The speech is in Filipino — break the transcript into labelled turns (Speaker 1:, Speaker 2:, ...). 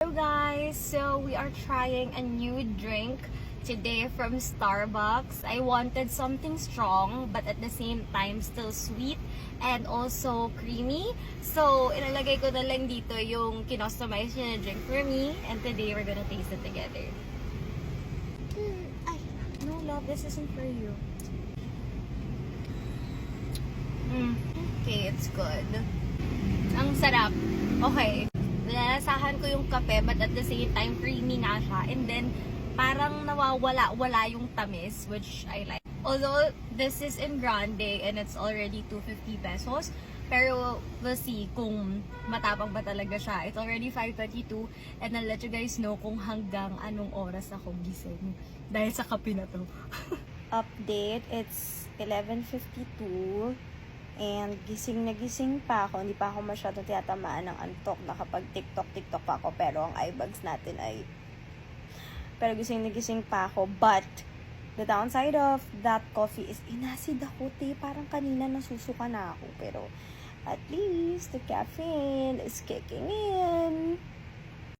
Speaker 1: Hello guys! So we are trying a new drink today from Starbucks. I wanted something strong but at the same time still sweet and also creamy. So ilalagay ko na lang dito yung kinostomize niya na drink for me and today we're gonna taste it together. Ay, no love, this isn't for you. Okay, it's good. Ang sarap. Okay. Nalasahan ko yung kape but at the same time creamy nga siya. And then parang nawawala-wala yung tamis which I like. Although this is in grande and it's already 250 pesos. Pero we'll see kung matapang ba talaga siya. It's already 5:22 and I'll let you guys know kung hanggang anong oras ako gising. Dahil sa kape na to. Update, it's 11:52. And gising na gising pa ako. Hindi pa ako masyadong tiyatamaan ng antok. Nakapag-tiktok pa ako. Pero ang eyebags natin ay... Pero gising na gising pa ako. But, the downside of that coffee is inasid ako, te. Parang kanina nasusuka na ako. Pero, at least, the caffeine is kicking in.